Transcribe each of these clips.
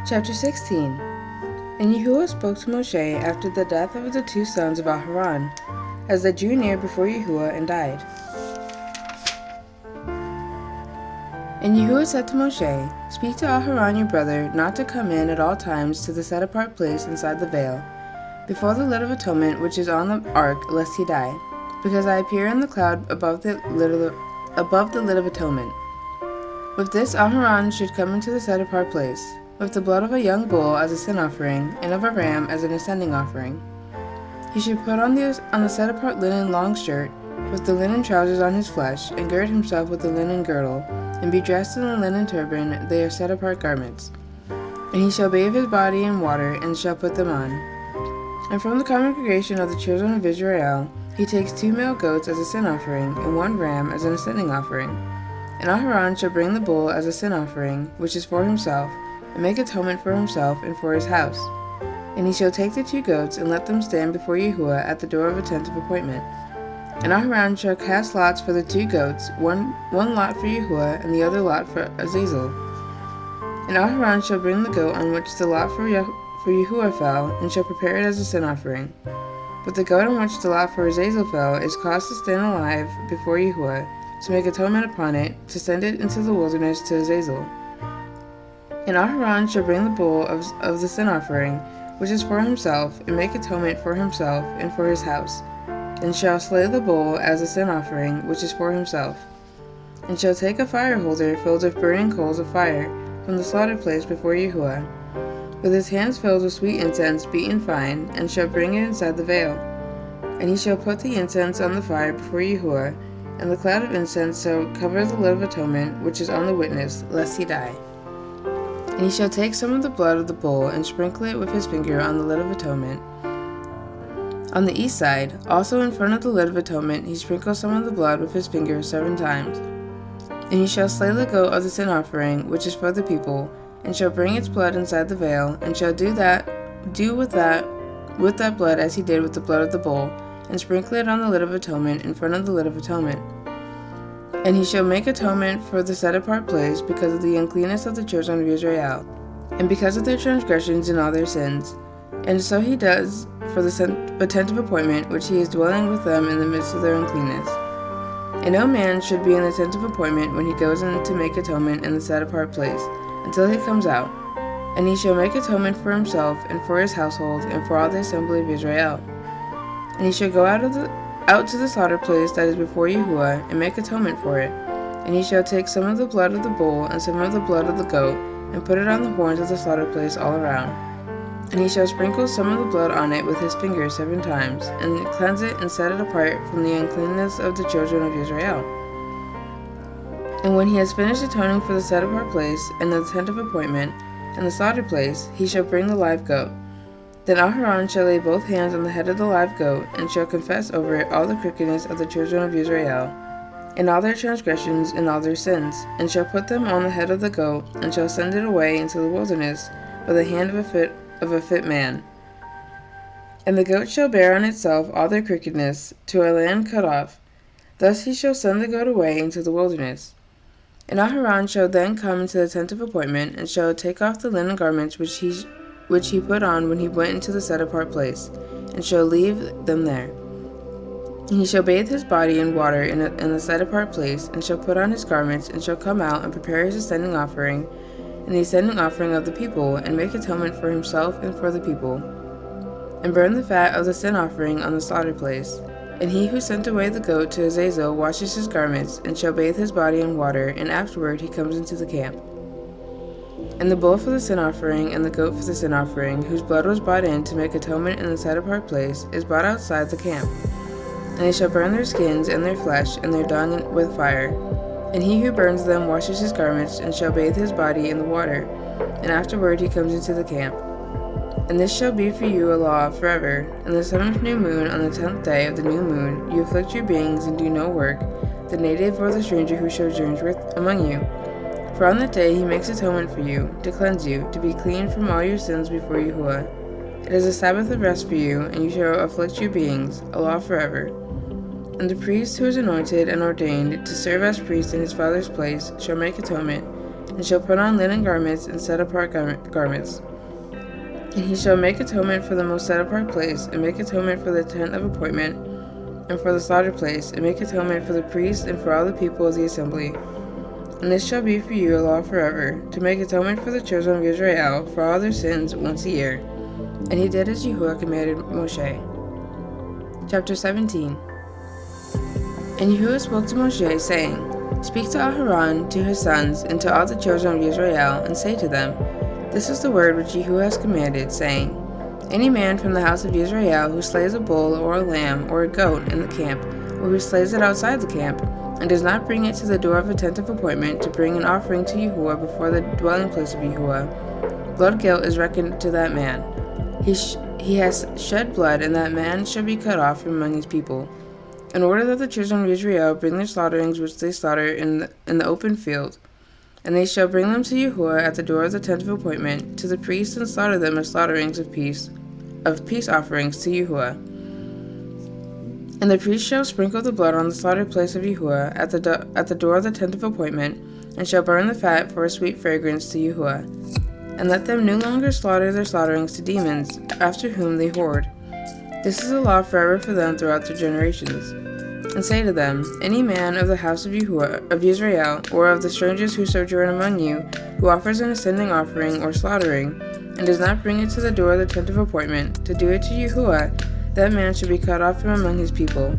Chapter 16. And Yahuwah spoke to Moshe after the death of the two sons of Aharon, as they drew near before Yahuwah and died. And Yahuwah said to Moshe, Speak to Aharon your brother not to come in at all times to the set-apart place inside the veil, before the lid of atonement which is on the ark, lest he die, because I appear in the cloud above the lid of atonement. With this Aharon should come into the set-apart place, with the blood of a young bull as a sin offering, and of a ram as an ascending offering. He should put on the set-apart linen long shirt, with the linen trousers on his flesh, and gird himself with the linen girdle, and be dressed in a linen turban. They are set-apart garments. And he shall bathe his body in water, and shall put them on. And from the congregation of the children of Israel he takes 2 male goats as a sin offering, and 1 ram as an ascending offering. And Aharon shall bring the bull as a sin offering, which is for himself, and make atonement for himself and for his house. And he shall take the 2 goats, and let them stand before Yahuwah at the door of a tent of appointment. And Aharon shall cast lots for the 2 goats, one lot for Yahuwah, and the other lot for Azazel. And Aharon shall bring the goat on which the lot for Yahuwah fell, and shall prepare it as a sin offering. But the goat on which the lot for Azazel fell is caused to stand alive before Yahuwah, to make atonement upon it, to send it into the wilderness to Azazel. And Aharon shall bring the bull of the sin offering, which is for himself, and make atonement for himself and for his house, and shall slay the bull as a sin offering, which is for himself, and shall take a fire holder filled with burning coals of fire from the slaughter place before Yahuwah, with his hands filled with sweet incense beaten fine, and shall bring it inside the veil. And he shall put the incense on the fire before Yahuwah, and the cloud of incense shall cover the lid of atonement which is on the witness, lest he die. And he shall take some of the blood of the bull, and sprinkle it with his finger on the lid of atonement. On the east side, also in front of the lid of atonement, he sprinkles some of the blood with his finger 7 times. And he shall slay the goat of the sin offering, which is for the people, and shall bring its blood inside the veil, and shall do with that blood as he did with the blood of the bull, and sprinkle it on the lid of atonement in front of the lid of atonement. And he shall make atonement for the set-apart place because of the uncleanness of the children of Israel, and because of their transgressions and all their sins. And so he does for the tent of appointment, which he is dwelling with them in the midst of their uncleanness. And no man should be in the tent of appointment when he goes in to make atonement in the set-apart place, until he comes out. And he shall make atonement for himself, and for his household, and for all the assembly of Israel. And he shall go out to the slaughter place that is before Yahuwah, and make atonement for it. And he shall take some of the blood of the bull, and some of the blood of the goat, and put it on the horns of the slaughter place all around. And he shall sprinkle some of the blood on it with his finger 7 times, and cleanse it and set it apart from the uncleanness of the children of Israel. And when he has finished atoning for the set-apart place, and the tent of appointment, and the slaughter place, he shall bring the live goat. Then Aharon shall lay both hands on the head of the live goat, and shall confess over it all the crookedness of the children of Israel, and all their transgressions and all their sins, and shall put them on the head of the goat, and shall send it away into the wilderness by the hand of a fit man. And the goat shall bear on itself all their crookedness to a land cut off. Thus he shall send the goat away into the wilderness. And Aharon shall then come into the tent of appointment, and shall take off the linen garments which he put on when he went into the set-apart place, and shall leave them there. And he shall bathe his body in water in the set-apart place, and shall put on his garments, and shall come out and prepare his ascending offering, and the ascending offering of the people, and make atonement for himself and for the people, and burn the fat of the sin offering on the slaughter place. And he who sent away the goat to Azazel washes his garments, and shall bathe his body in water, and afterward he comes into the camp. And the bull for the sin offering, and the goat for the sin offering, whose blood was brought in to make atonement in the set-apart place, is brought outside the camp. And they shall burn their skins and their flesh and their dung with fire. And he who burns them washes his garments, and shall bathe his body in the water, and afterward he comes into the camp. And this shall be for you a law forever. In the 7th new moon, on the 10th day of the new moon, you afflict your beings and do no work, the native or the stranger who sojourns among you. For on that day he makes atonement for you, to cleanse you, to be clean from all your sins before Yahuwah. It is a Sabbath of rest for you, and you shall afflict your beings, a law forever. And the priest who is anointed and ordained to serve as priest in his father's place shall make atonement, and shall put on linen garments and set-apart garments. And he shall make atonement for the most set-apart place, and make atonement for the tent of appointment, and for the slaughter place, and make atonement for the priests and for all the people of the assembly. And this shall be for you a law forever, to make atonement for the children of Israel for all their sins once a year. And he did as Yahuwah commanded Moshe. Chapter 17. And Yahuwah spoke to Moshe, saying, Speak to Aharon, to his sons, and to all the children of Israel, and say to them, This is the word which Yahuwah has commanded, saying, Any man from the house of Israel who slays a bull or a lamb or a goat in the camp, or who slays it outside the camp, and does not bring it to the door of the tent of appointment to bring an offering to Yahuwah before the dwelling place of Yahuwah, blood guilt is reckoned to that man. He has shed blood, and that man shall be cut off from among his people. In order that the children of Israel bring their slaughterings which they slaughter in the open field, and they shall bring them to Yahuwah at the door of the tent of appointment, to the priest, and slaughter them as slaughterings of peace offerings to Yahuwah. And the priest shall sprinkle the blood on the slaughter place of Yahuwah at the door of the tent of appointment, and shall burn the fat for a sweet fragrance to Yahuwah. And let them no longer slaughter their slaughterings to demons, after whom they whored. This is a law forever for them throughout their generations. And say to them, Any man of the house of Yahuwah, of Israel, or of the strangers who sojourn among you, who offers an ascending offering or slaughtering, and does not bring it to the door of the tent of appointment, to do it to Yahuwah, that man shall be cut off from among his people.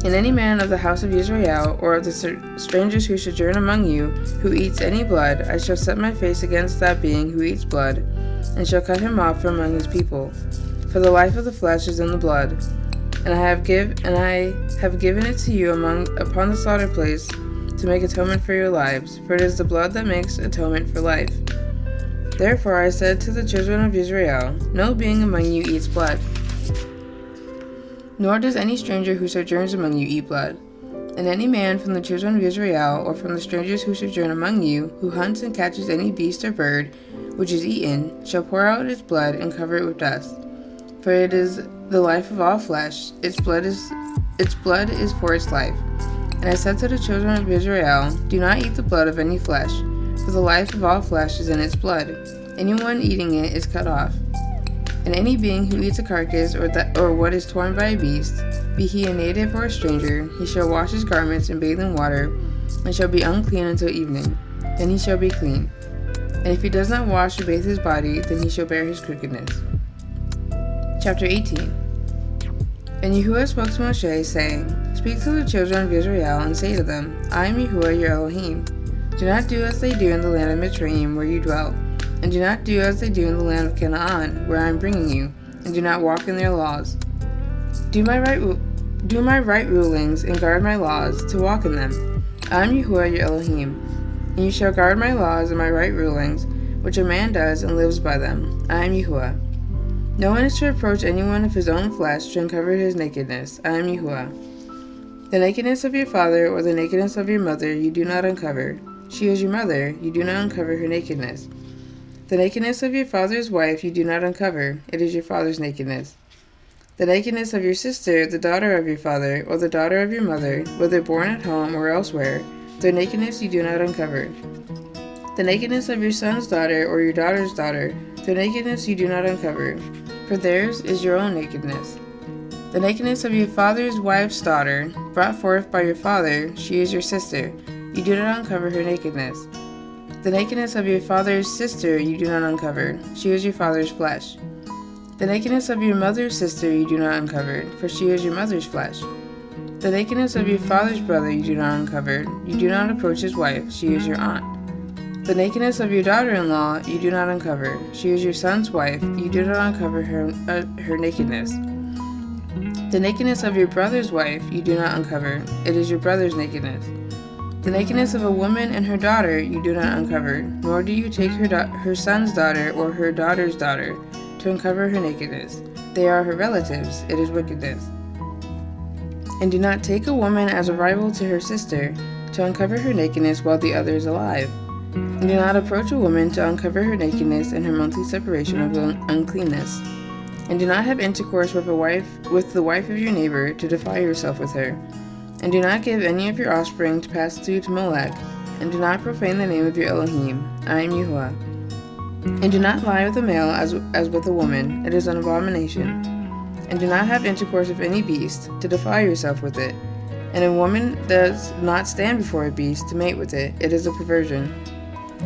And any man of the house of Israel, or of the strangers who sojourn among you, who eats any blood, I shall set my face against that being who eats blood, and shall cut him off from among his people. For the life of the flesh is in the blood, and I have given it to you upon the slaughter place to make atonement for your lives, for it is the blood that makes atonement for life. Therefore I said to the children of Israel, No being among you eats blood, nor does any stranger who sojourns among you eat blood. And any man from the children of Israel, or from the strangers who sojourn among you, who hunts and catches any beast or bird which is eaten, shall pour out its blood and cover it with dust. For it is the life of all flesh, its blood is for its life. And I said to the children of Israel, Do not eat the blood of any flesh, for the life of all flesh is in its blood. Anyone eating it is cut off. And any being who eats a carcass or what is torn by a beast, be he a native or a stranger, he shall wash his garments and bathe in water, and shall be unclean until evening. Then he shall be clean. And if he does not wash or bathe his body, then he shall bear his crookedness. Chapter 18. And Yahuwah spoke to Moshe, saying, Speak to the children of Israel, and say to them, I am Yahuwah your Elohim. Do not do as they do in the land of Mitzrayim, where you dwelt, and do not do as they do in the land of Canaan, where I am bringing you, and do not walk in their laws. Do my right rulings, and guard my laws, to walk in them. I am Yahuwah your Elohim. And you shall guard my laws and my right rulings, which a man does and lives by them. I am Yahuwah. No one is to approach anyone of his own flesh to uncover his nakedness. I am Yahuwah. The nakedness of your father or the nakedness of your mother you do not uncover. She is your mother, you do not uncover her nakedness. The nakedness of your father's wife you do not uncover, it is your father's nakedness. The nakedness of your sister, the daughter of your father, or the daughter of your mother, whether born at home or elsewhere, their nakedness you do not uncover. The nakedness of your son's daughter or your daughter's daughter, their nakedness you do not uncover, for theirs is your own nakedness. The nakedness of your father's wife's daughter, brought forth by your father, she is your sister, you do not uncover her nakedness. The nakedness of your father's sister you do not uncover, she is your father's flesh. The nakedness of your mother's sister you do not uncover, for she is your mother's flesh. The nakedness of your father's brother you do not uncover, you do not approach his wife, she is your aunt. The nakedness of your daughter-in-law you do not uncover, she is your son's wife, you do not uncover her nakedness. The nakedness of your brother's wife you do not uncover, it is your brother's nakedness. The nakedness of a woman and her daughter you do not uncover, nor do you take her son's daughter or her daughter's daughter to uncover her nakedness. They are her relatives, it is wickedness. And do not take a woman as a rival to her sister to uncover her nakedness while the other is alive. And do not approach a woman to uncover her nakedness and her monthly separation of uncleanness. And do not have intercourse with the wife of your neighbor to defile yourself with her. And do not give any of your offspring to pass through to Molech, and do not profane the name of your Elohim. I am Yahuwah. And do not lie with a male as with a woman, it is an abomination. And do not have intercourse with any beast, to defile yourself with it. And a woman does not stand before a beast to mate with it, it is a perversion.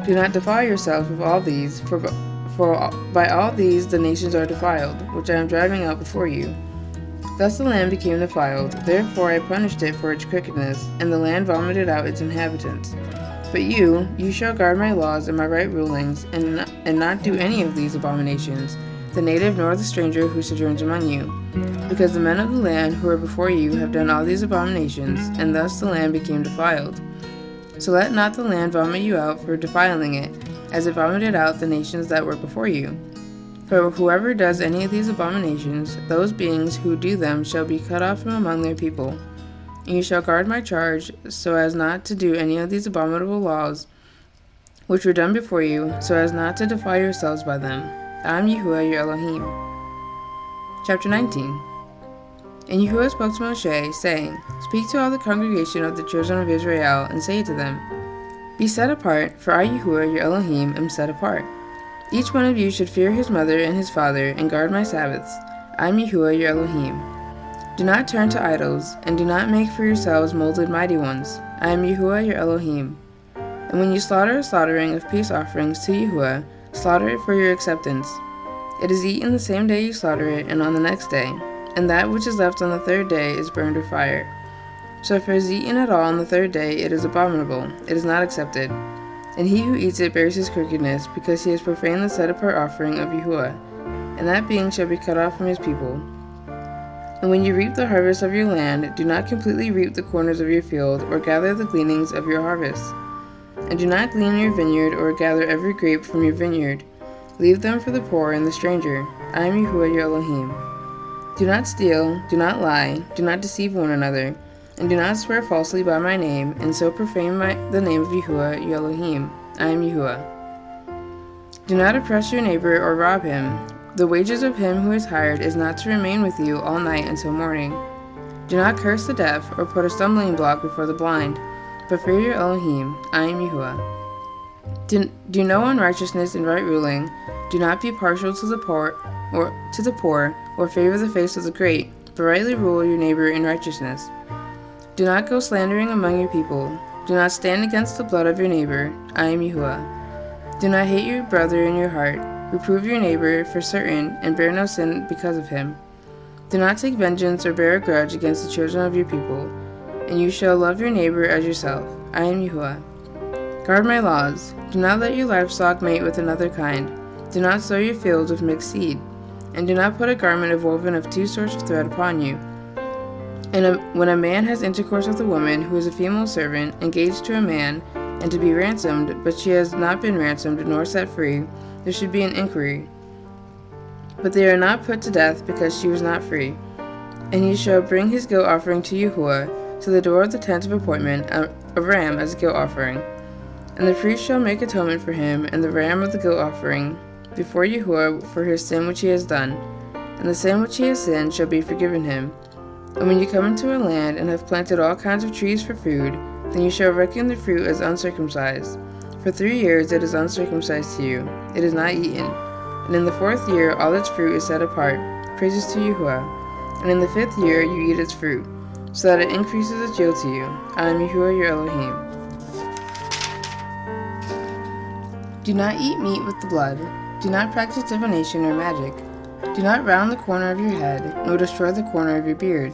Do not defile yourself with all these, for by all these the nations are defiled, which I am driving out before you. Thus the land became defiled, therefore I punished it for its crookedness, and the land vomited out its inhabitants. But you shall guard my laws and my right rulings, and not do any of these abominations, the native nor the stranger who sojourns among you. Because the men of the land who are before you have done all these abominations, and thus the land became defiled. So let not the land vomit you out for defiling it, as it vomited out the nations that were before you. For whoever does any of these abominations, those beings who do them shall be cut off from among their people. And you shall guard my charge, so as not to do any of these abominable laws which were done before you, so as not to defile yourselves by them. I am Yahuwah your Elohim. Chapter 19. And Yahuwah spoke to Moshe, saying, Speak to all the congregation of the children of Israel, and say to them, Be set apart, for I Yahuwah your Elohim am set apart. Each one of you should fear his mother and his father, and guard my Sabbaths. I am Yahuwah your Elohim. Do not turn to idols, and do not make for yourselves molded mighty ones. I am Yahuwah your Elohim. And when you slaughter a slaughtering of peace offerings to Yahuwah, slaughter it for your acceptance. It is eaten the same day you slaughter it, and on the next day. And that which is left on the third day is burned with fire. So if it is eaten at all on the third day, it is abominable, it is not accepted. And he who eats it bears his crookedness, because he has profaned the set-apart offering of Yahuwah, and that being shall be cut off from his people. And when you reap the harvest of your land, do not completely reap the corners of your field, or gather the gleanings of your harvest. And do not glean your vineyard, or gather every grape from your vineyard. Leave them for the poor and the stranger. I am Yahuwah your Elohim. Do not steal, do not lie, do not deceive one another, and do not swear falsely by my name, and so profane the name of Yahuwah your Elohim. I am Yahuwah. Do not oppress your neighbor or rob him. The wages of him who is hired is not to remain with you all night until morning. Do not curse the deaf, or put a stumbling block before the blind, but fear your Elohim. I am Yahuwah. Do no unrighteousness in right ruling. Do not be partial to the poor, or favor the face of the great, but rightly rule your neighbor in righteousness. Do not go slandering among your people. Do not stand against the blood of your neighbor. I am Yahuwah. Do not hate your brother in your heart. Reprove your neighbor for certain, and bear no sin because of him. Do not take vengeance or bear a grudge against the children of your people, and you shall love your neighbor as yourself. I am Yahuwah. Guard my laws. Do not let your livestock mate with another kind. Do not sow your fields with mixed seed, and do not put a garment woven of two sorts of thread upon you. And when a man has intercourse with a woman who is a female servant, engaged to a man, and to be ransomed, but she has not been ransomed nor set free, there should be an inquiry. But they are not put to death because she was not free. And he shall bring his guilt offering to Yahuwah to the door of the tent of appointment, a ram as a guilt offering. And the priest shall make atonement for him and the ram of the guilt offering before Yahuwah for his sin which he has done, and the sin which he has sinned shall be forgiven him. And when you come into a land and have planted all kinds of trees for food, then you shall reckon the fruit as uncircumcised. For 3 years it is uncircumcised to you, it is not eaten. And in the 4th year all its fruit is set apart, praises to Yahuwah. And in the 5th year you eat its fruit, so that it increases its yield to you. I am Yahuwah your Elohim. Do not eat meat with the blood. Do not practice divination or magic. Do not round the corner of your head, nor destroy the corner of your beard.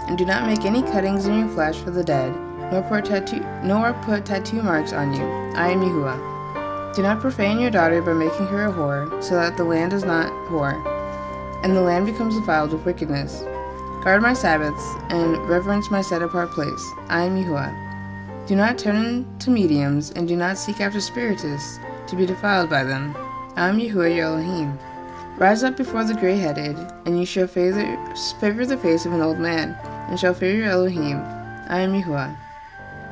And do not make any cuttings in your flesh for the dead, nor put tattoo marks on you. I am Yahuwah. Do not profane your daughter by making her a whore, so that the land is not whore, and the land becomes defiled with wickedness. Guard my Sabbaths, and reverence my set-apart place. I am Yahuwah. Do not turn to mediums, and do not seek after spiritists, to be defiled by them. I am Yahuwah your Elohim. Rise up before the gray-headed, and you shall favor the face of an old man, and shall fear your Elohim. I am Yahuwah.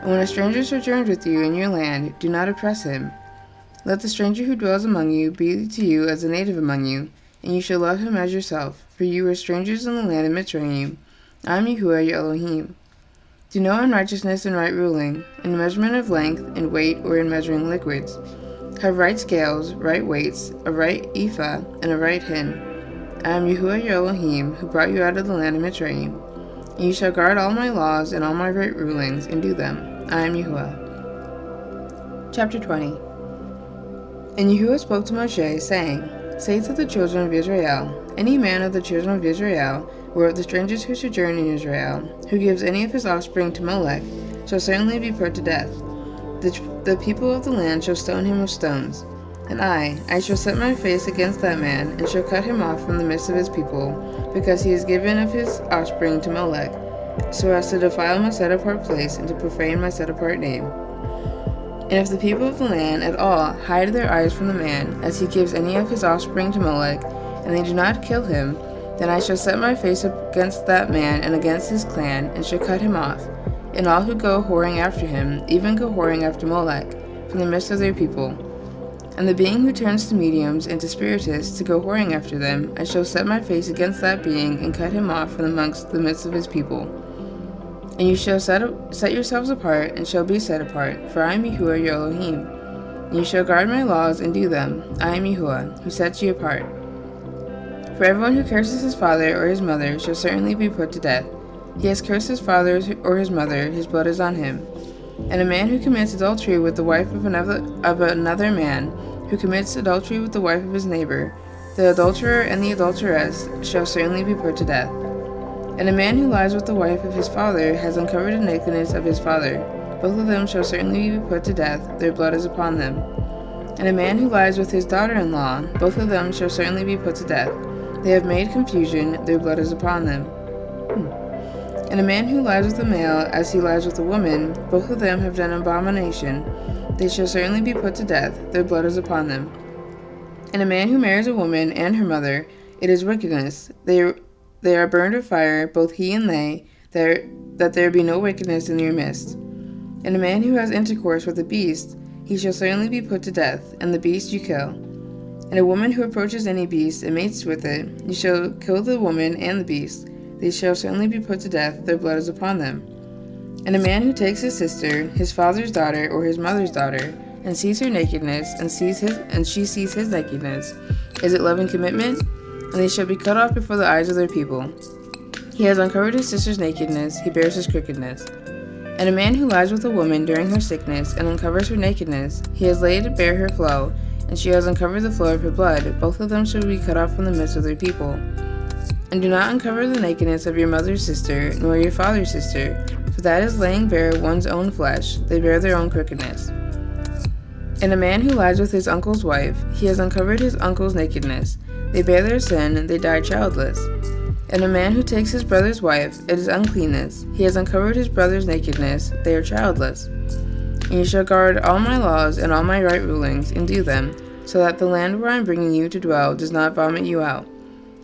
And when a stranger sojourns with you in your land, do not oppress him. Let the stranger who dwells among you be to you as a native among you, and you shall love him as yourself, for you were strangers in the land of Mitzrayim. I am Yahuwah your Elohim. Do no unrighteousness in right ruling, in measurement of length, in weight, or in measuring liquids. Have right scales, right weights, a right ephah, and a right hin. I am Yahuwah your Elohim, who brought you out of the land of Mitzrayim. And you shall guard all my laws and all my right rulings, and do them. I am Yahuwah. Chapter 20. And Yahuwah spoke to Moshe, saying, Say to the children of Israel, any man of the children of Israel, or of the strangers who sojourn in Israel, who gives any of his offspring to Molech, shall certainly be put to death. The people of the land shall stone him with stones. And I shall set my face against that man, and shall cut him off from the midst of his people, because he has given of his offspring to Molech, so as to defile my set-apart place, and to profane my set-apart name. And if the people of the land at all hide their eyes from the man, as he gives any of his offspring to Molech, and they do not kill him, then I shall set my face against that man and against his clan, and shall cut him off, and all who go whoring after him, even go whoring after Molech, from the midst of their people. And the being who turns to mediums and to spiritists to go whoring after them, I shall set my face against that being, and cut him off from amongst the midst of his people. And you shall set yourselves apart, and shall be set apart, for I am Yahuwah your Elohim. And you shall guard my laws and do them. I am Yahuwah, who sets you apart. For everyone who curses his father or his mother shall certainly be put to death. He has cursed his father or his mother, his blood is on him. And a man who commits adultery with the wife of another man, who commits adultery with the wife of his neighbor, the adulterer and the adulteress shall certainly be put to death. And a man who lies with the wife of his father has uncovered the nakedness of his father. Both of them shall certainly be put to death, their blood is upon them. And a man who lies with his daughter-in-law, both of them shall certainly be put to death. They have made confusion, their blood is upon them. And a man who lies with a male as he lies with a woman, both of them have done abomination. They shall certainly be put to death, their blood is upon them. And a man who marries a woman and her mother, it is wickedness. They are burned with fire, both he and they, that there be no wickedness in your midst. And a man who has intercourse with a beast, he shall certainly be put to death, and the beast you kill. And a woman who approaches any beast and mates with it, you shall kill the woman and the beast. They shall certainly be put to death, their blood is upon them. And a man who takes his sister, his father's daughter, or his mother's daughter, and sees her nakedness, and she sees his nakedness, is it love and commitment? And they shall be cut off before the eyes of their people. He has uncovered his sister's nakedness, he bears his crookedness. And a man who lies with a woman during her sickness, and uncovers her nakedness, he has laid bare her flow, and she has uncovered the flow of her blood. Both of them shall be cut off from the midst of their people. And do not uncover the nakedness of your mother's sister, nor your father's sister, for that is laying bare one's own flesh, they bear their own crookedness. And a man who lies with his uncle's wife, he has uncovered his uncle's nakedness, they bear their sin, they die childless. And a man who takes his brother's wife, it is uncleanness, he has uncovered his brother's nakedness, they are childless. And you shall guard all my laws and all my right rulings, and do them, so that the land where I am bringing you to dwell does not vomit you out.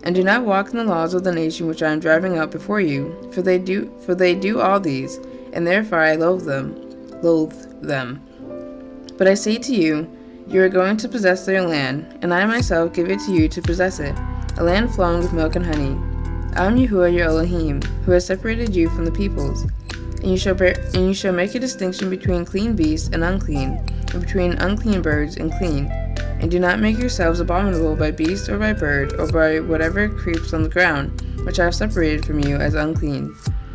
And do not walk in the laws of the nation which I am driving out before you, for they do all these, and therefore I loathe them. But I say to you, you are going to possess their land, and I myself give it to you to possess it, a land flowing with milk and honey. I am Yahuwah your Elohim, who has separated you from the peoples. And you shall make a distinction between clean beasts and unclean, and between unclean birds and clean. And do not make yourselves abominable by beast or by bird, or by whatever creeps on the ground, which I have separated from you as unclean.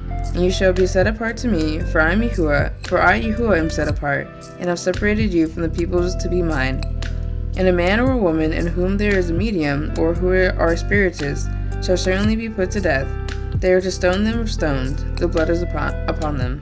And you shall be set apart to me, for I Yahuwah am set apart, and have separated you from the peoples to be mine. And a man or a woman in whom there is a medium, or who are spiritists, shall certainly be put to death. They are to stone them with stones, the blood is upon them.